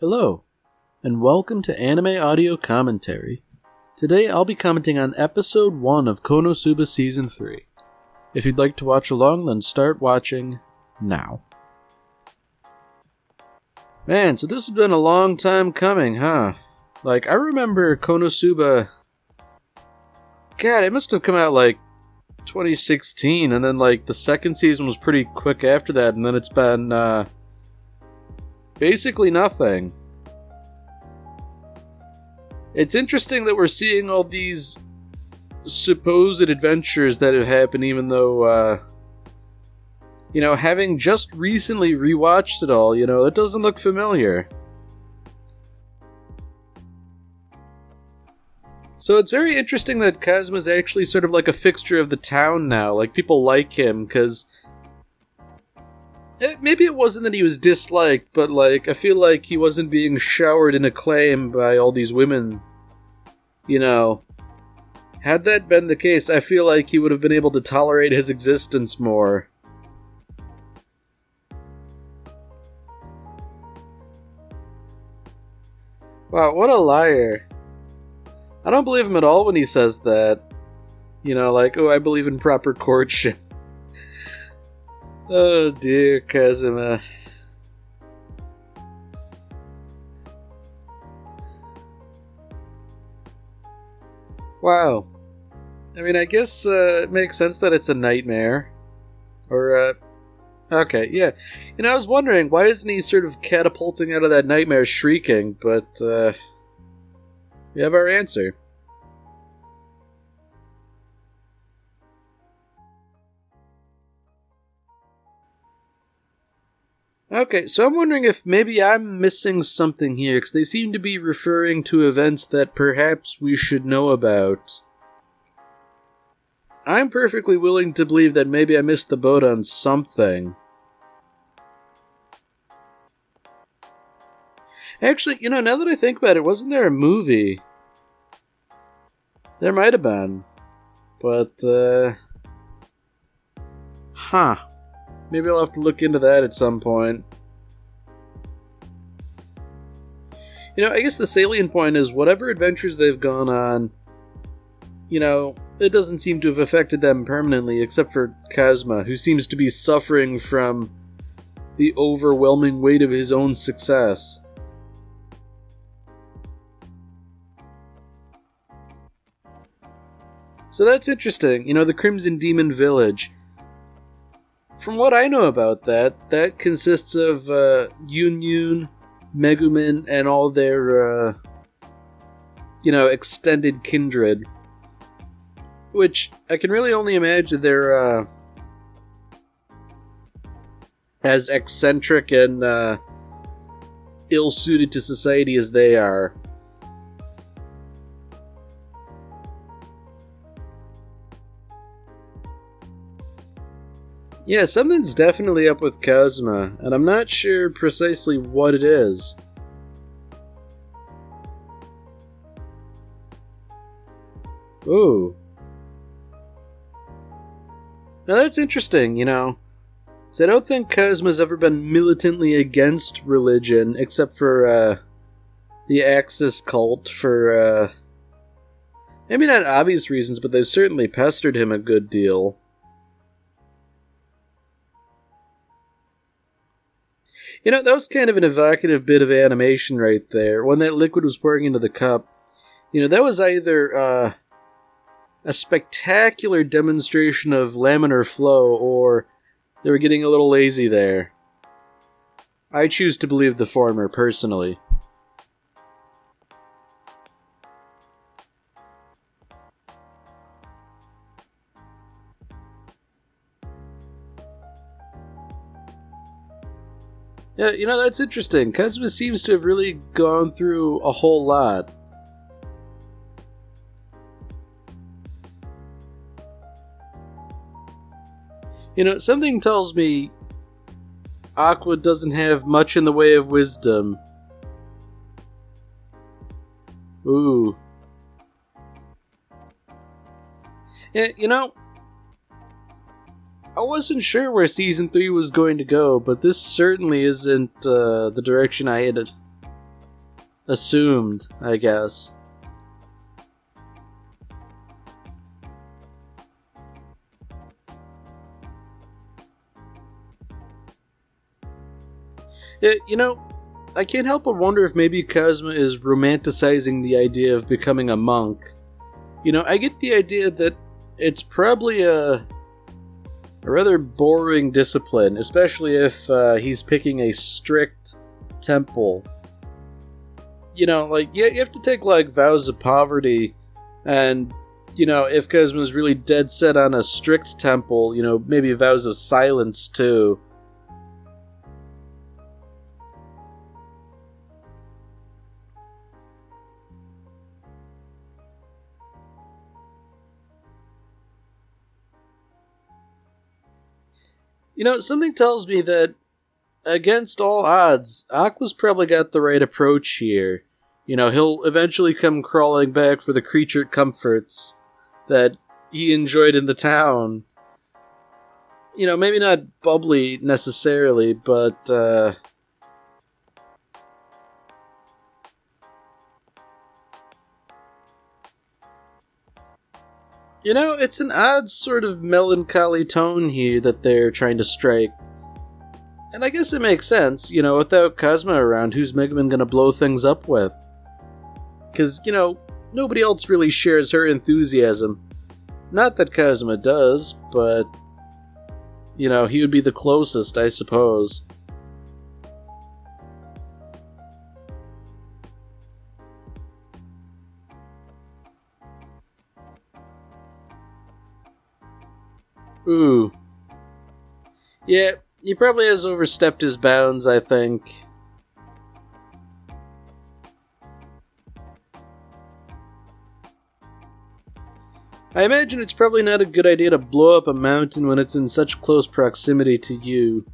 Hello, and welcome to Anime Audio Commentary. Today I'll be commenting on Episode 1 of Konosuba Season 3. If you'd like to watch along, then start watching now. Man, so this has been a long time coming, huh? Like, I remember Konosuba... God, it must have come out like 2016, and then like the second season was pretty quick after that, and then it's been basically nothing. It's interesting that we're seeing all these supposed adventures that have happened, even though, having just recently rewatched it all, it doesn't look familiar. So it's very interesting that Kazuma's actually sort of like a fixture of the town now. Like, people like him, because... maybe it wasn't that he was disliked, but, like, I feel like he wasn't being showered in acclaim by all these women. Had that been the case, I feel like he would have been able to tolerate his existence more. Wow, what a liar. I don't believe him at all when he says that. Oh, I believe in proper courtship. Oh dear, Kazuma. Wow. I mean, I guess it makes sense that it's a nightmare. Or, okay, yeah. I was wondering, why isn't he sort of catapulting out of that nightmare shrieking? But, we have our answer. Okay, so I'm wondering if maybe I'm missing something here, because they seem to be referring to events that perhaps we should know about. I'm perfectly willing to believe that maybe I missed the boat on something. Actually, now that I think about it, wasn't there a movie? There might have been. But, maybe I'll have to look into that at some point. I guess the salient point is whatever adventures they've gone on, it doesn't seem to have affected them permanently, except for Kazuma, who seems to be suffering from the overwhelming weight of his own success. So that's interesting. The Crimson Demon Village. From what I know about that consists of Yun, Megumin, and all their, extended kindred. Which, I can really only imagine they're, as eccentric and, ill-suited to society as they are. Yeah, something's definitely up with Kazuma, and I'm not sure precisely what it is. Ooh. Now that's interesting, So I don't think Kazuma's ever been militantly against religion, except for, the Axis cult for, maybe not obvious reasons, but they've certainly pestered him a good deal. That was kind of an evocative bit of animation right there. When that liquid was pouring into the cup, that was either a spectacular demonstration of laminar flow, or they were getting a little lazy there. I choose to believe the former, personally. Yeah, that's interesting. Kazuma seems to have really gone through a whole lot. Something tells me Aqua doesn't have much in the way of wisdom. Ooh. Yeah, I wasn't sure where Season 3 was going to go, but this certainly isn't the direction I assumed, I guess. Yeah, I can't help but wonder if maybe Kazuma is romanticizing the idea of becoming a monk. I get the idea that it's probably a rather boring discipline, especially if he's picking a strict temple. You have to take, vows of poverty, and, if Kazuma's really dead set on a strict temple, maybe vows of silence, too. Something tells me that, against all odds, Aqua's probably got the right approach here. He'll eventually come crawling back for the creature comforts that he enjoyed in the town. Maybe not bubbly necessarily, but, it's an odd sort of melancholy tone here that they're trying to strike. And I guess it makes sense, without Kazuma around, who's Megaman gonna blow things up with? Because, nobody else really shares her enthusiasm. Not that Kazuma does, but, he would be the closest, I suppose. Ooh. Yeah, he probably has overstepped his bounds, I think. I imagine it's probably not a good idea to blow up a mountain when it's in such close proximity to you.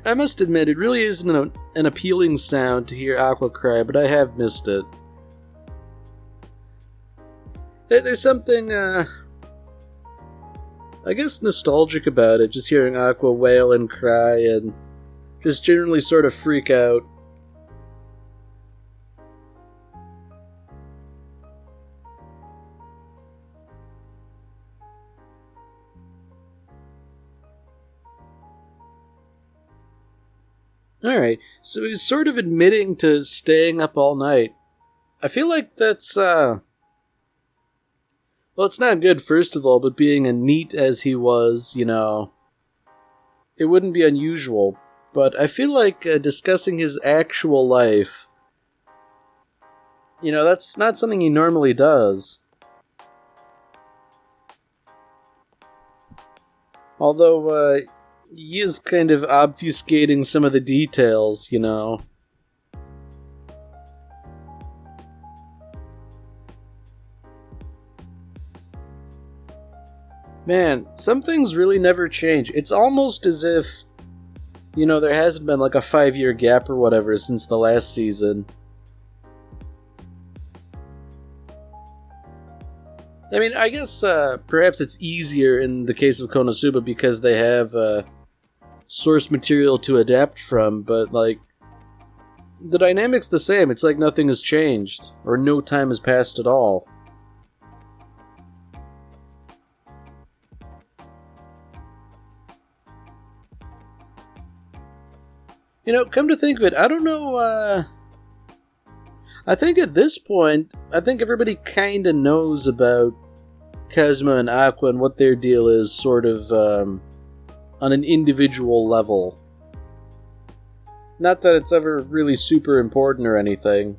I must admit, it really isn't an appealing sound to hear Aqua cry, but I have missed it. There's something, I guess, nostalgic about it, just hearing Aqua wail and cry and just generally sort of freak out. Alright, so he's sort of admitting to staying up all night. I feel like that's, well, it's not good, first of all, but being a NEET as he was, it wouldn't be unusual. But I feel like discussing his actual life, that's not something he normally does. Although, he is kind of obfuscating some of the details, Man, some things really never change. It's almost as if, there hasn't been like a 5-year gap or whatever since the last season. I mean, I guess perhaps it's easier in the case of Konosuba because they have source material to adapt from, but the dynamic's the same. It's like nothing has changed, or no time has passed at all. Come to think of it, I don't know, I think at this point, everybody kinda knows about Kazuma and Aqua and what their deal is, sort of, on an individual level. Not that it's ever really super important or anything.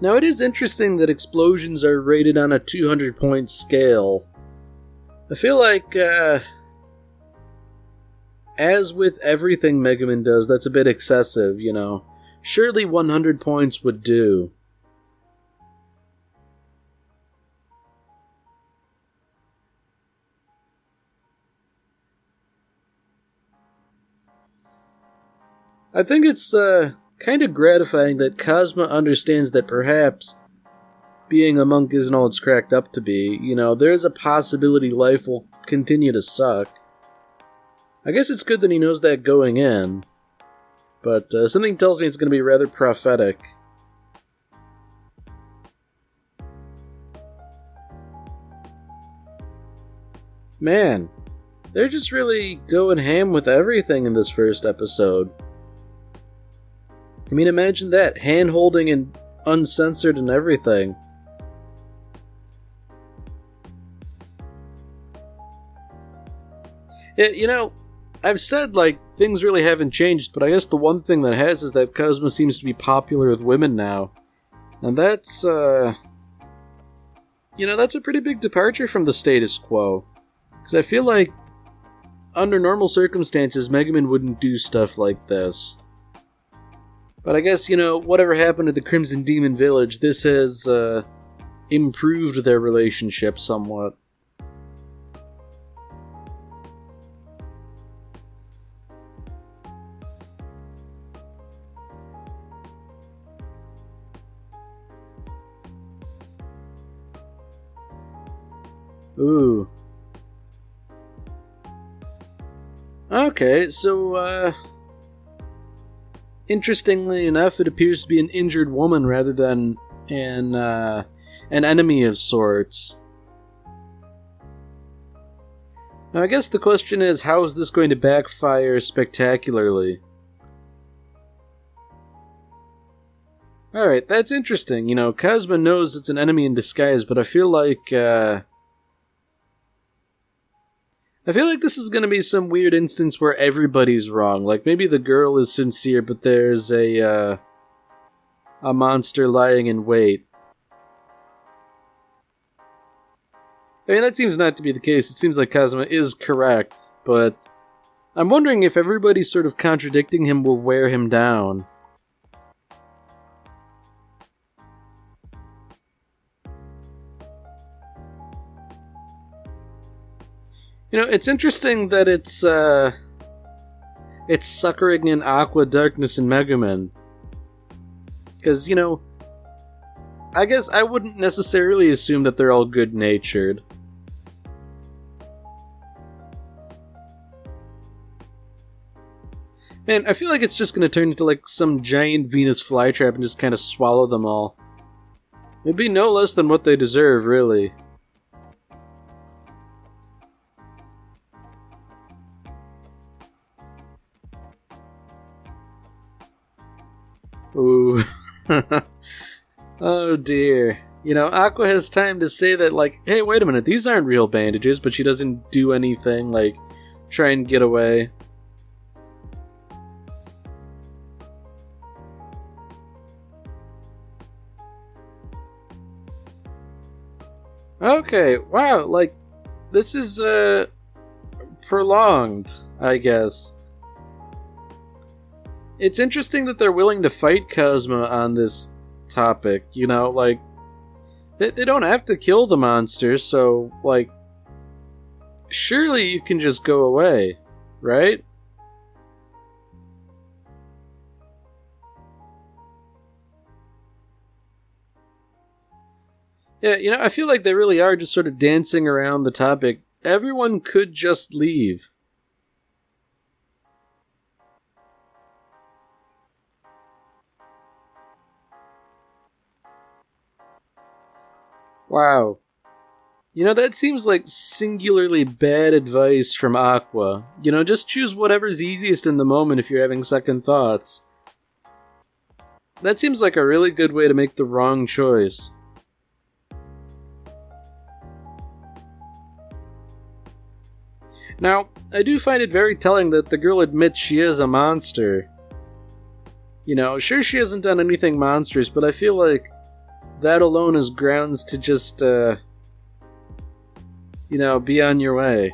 Now, it is interesting that explosions are rated on a 200-point scale. I feel like, as with everything Megaman does, that's a bit excessive, Surely 100 points would do. I think it's kind of gratifying that Cosma understands that perhaps being a monk isn't all it's cracked up to be. You know, there's a possibility life will continue to suck. I guess it's good that he knows that going in, but something tells me it's going to be rather prophetic. Man, they're just really going ham with everything in this first episode. I mean, imagine that, hand-holding and uncensored and everything. Yeah, you know, I've said, like, things really haven't changed, but I guess the one thing that has is that Cosmo seems to be popular with women now. And that's, you know, that's a pretty big departure from the status quo. Because I feel like, under normal circumstances, Megumin wouldn't do stuff like this. But I guess, you know, whatever happened to the Crimson Demon Village, this has, improved their relationship somewhat. Ooh. Okay, so, interestingly enough, it appears to be an injured woman rather than an enemy of sorts. Now, I guess the question is, how is this going to backfire spectacularly? Alright, that's interesting. You know, Cosmo knows it's an enemy in disguise, but I feel like this is going to be some weird instance where everybody's wrong. Like, maybe the girl is sincere, but there's a monster lying in wait. I mean, that seems not to be the case. It seems like Cosmo is correct, but I'm wondering if everybody sort of contradicting him will wear him down. You know, it's interesting that it's succouring in Aqua, Darkness, and Megumin. Because, you know, I guess I wouldn't necessarily assume that they're all good-natured. Man, I feel like it's just going to turn into like some giant Venus flytrap and just kind of swallow them all. It'd be no less than what they deserve, really. Ooh. Oh dear. You know, Aqua has time to say that, like, hey, wait a minute, these aren't real bandages, but she doesn't do anything, like, try and get away. Okay, wow, like, this is, prolonged, I guess. It's interesting that they're willing to fight Cosmo on this topic, you know, like, they don't have to kill the monsters, so, like, surely you can just go away, right? Yeah, you know, I feel like they really are just sort of dancing around the topic. Everyone could just leave. Wow. You know, that seems like singularly bad advice from Aqua. You know, just choose whatever's easiest in the moment if you're having second thoughts. That seems like a really good way to make the wrong choice. Now, I do find it very telling that the girl admits she is a monster. You know, sure she hasn't done anything monstrous, but I feel like that alone is grounds to just, you know, be on your way.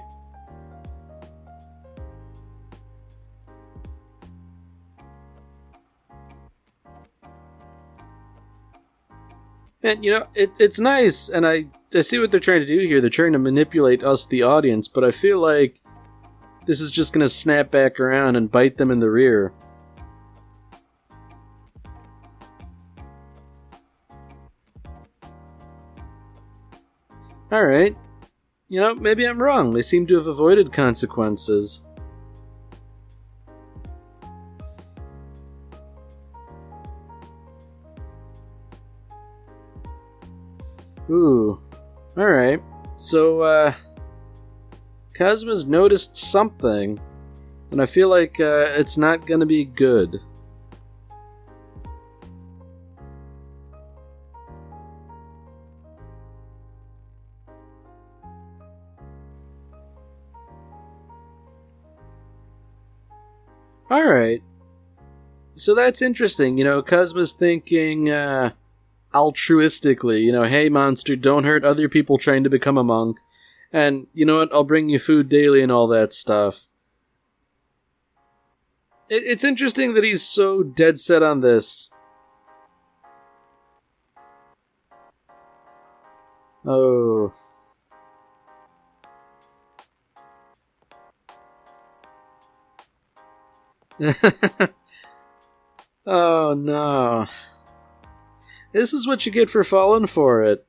And, you know, it's nice, and I see what they're trying to do here. They're trying to manipulate us, the audience, but I feel like this is just going to snap back around and bite them in the rear. Alright. You know, maybe I'm wrong. They seem to have avoided consequences. Ooh. Alright. So, Kazuma's noticed something, and I feel like it's not gonna be good. Alright. So that's interesting. You know, Kazuma's thinking altruistically. You know, hey, monster, don't hurt other people trying to become a monk. And, you know what, I'll bring you food daily and all that stuff. It's interesting that he's so dead set on this. Oh. Oh no. This is what you get for falling for it.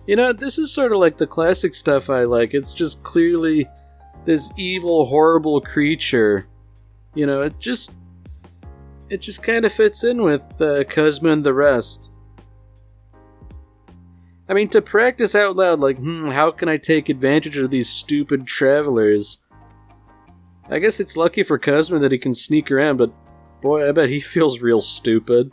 You know, this is sort of like the classic stuff I like. It's just clearly this evil, horrible creature. You know, it just kind of fits in with Kazuma and the rest. I mean, to practice out loud, like, how can I take advantage of these stupid travelers? I guess it's lucky for Kazuma that he can sneak around, but boy, I bet he feels real stupid.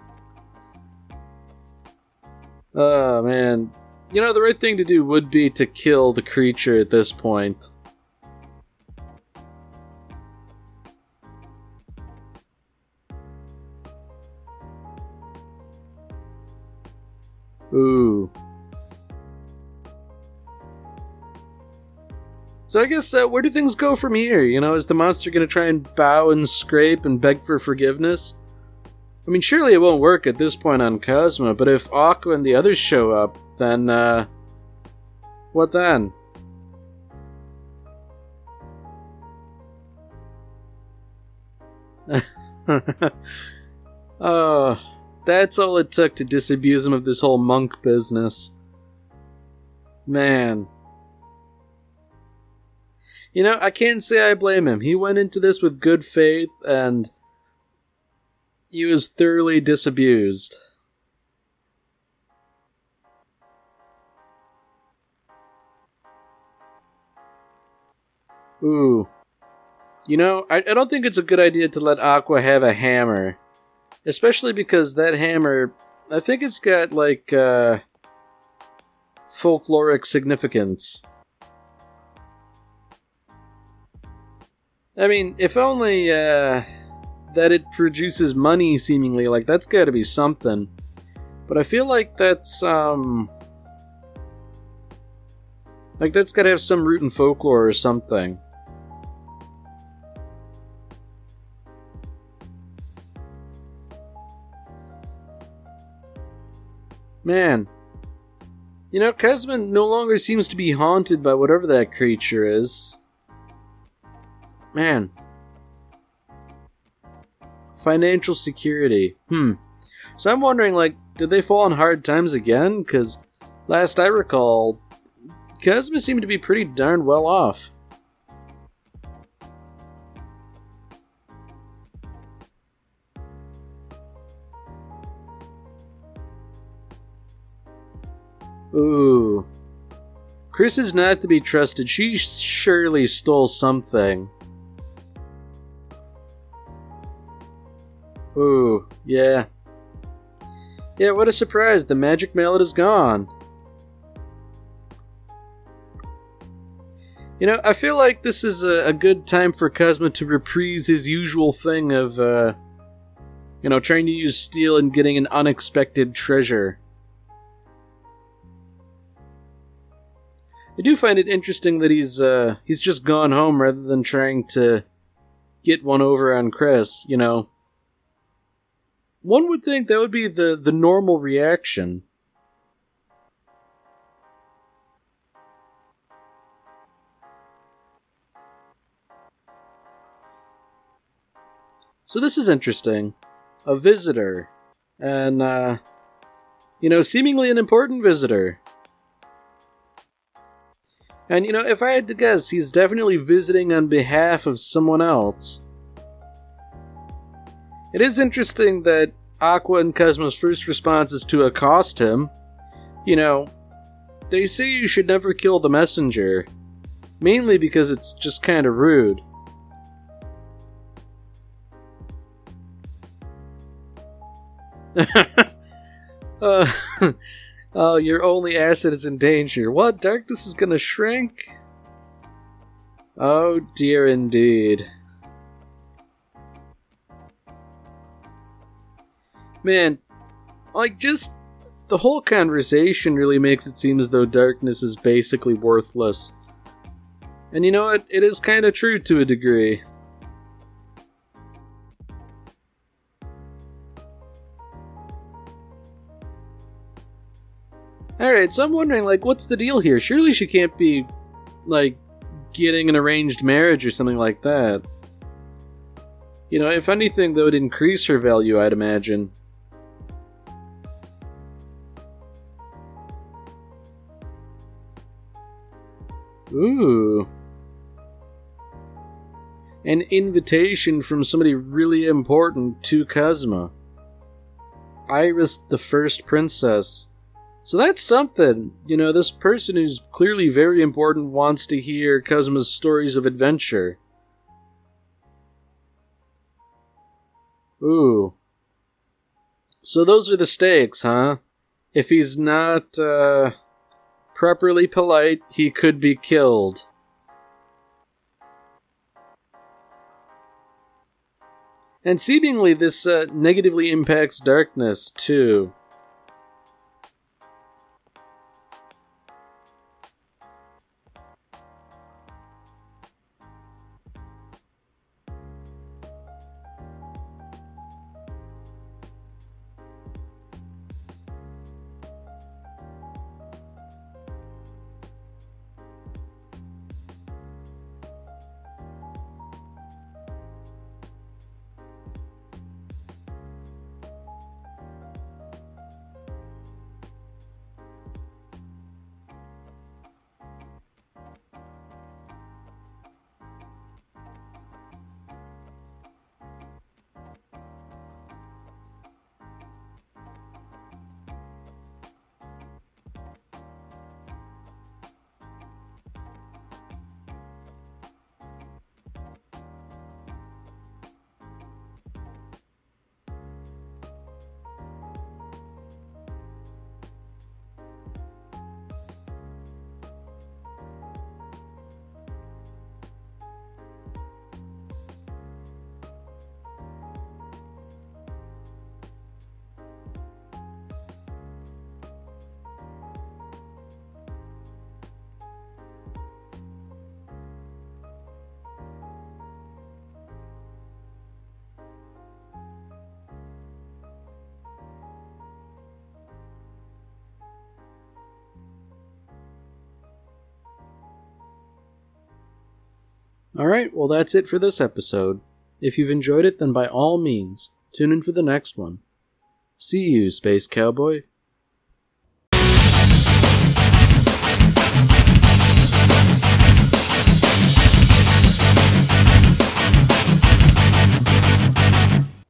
Oh, man. You know, the right thing to do would be to kill the creature at this point. Ooh. So I guess, where do things go from here? You know, is the monster gonna try and bow and scrape and beg for forgiveness? I mean, surely it won't work at this point on Kazuma, but if Aqua and the others show up, then, what then? Oh, that's all it took to disabuse him of this whole monk business. Man. You know, I can't say I blame him. He went into this with good faith, and he was thoroughly disabused. Ooh. You know, I don't think it's a good idea to let Aqua have a hammer. Especially because that hammer, I think it's got, like, folkloric significance. I mean, if only, that it produces money, seemingly, like, that's gotta be something. But I feel like that's, like, that's gotta have some root in folklore or something. Man. You know, Kazuma no longer seems to be haunted by whatever that creature is. Man. Financial security. So I'm wondering, like, did they fall on hard times again? Because last I recall, Kazuma seemed to be pretty darn well off. Ooh. Chris is not to be trusted. She surely stole something. Ooh, yeah. Yeah, what a surprise. The magic mallet is gone. You know, I feel like this is a good time for Kazuma to reprise his usual thing of, you know, trying to use steel and getting an unexpected treasure. I do find it interesting that he's just gone home rather than trying to get one over on Chris, you know. One would think that would be the normal reaction. So this is interesting. A visitor. And, seemingly an important visitor. And, if I had to guess, he's definitely visiting on behalf of someone else. It is interesting that Aqua and Cosmo's first response is to accost him. They say you should never kill the messenger. Mainly because it's just kind of rude. Oh, your only asset is in danger. What? Darkness is gonna shrink? Oh dear indeed. Man, just the whole conversation really makes it seem as though darkness is basically worthless. And you know what? It is kind of true to a degree. Alright, so I'm wondering, what's the deal here? Surely she can't be, getting an arranged marriage or something like that. If anything, that would increase her value, I'd imagine. Ooh. An invitation from somebody really important to Cosmo. Iris the First Princess. So that's something. This person who's clearly very important wants to hear Cosmo's stories of adventure. Ooh. So those are the stakes, huh? If he's not, properly polite, he could be killed. And seemingly this negatively impacts darkness, too. Alright, well that's it for this episode. If you've enjoyed it, then by all means, tune in for the next one. See you, Space Cowboy.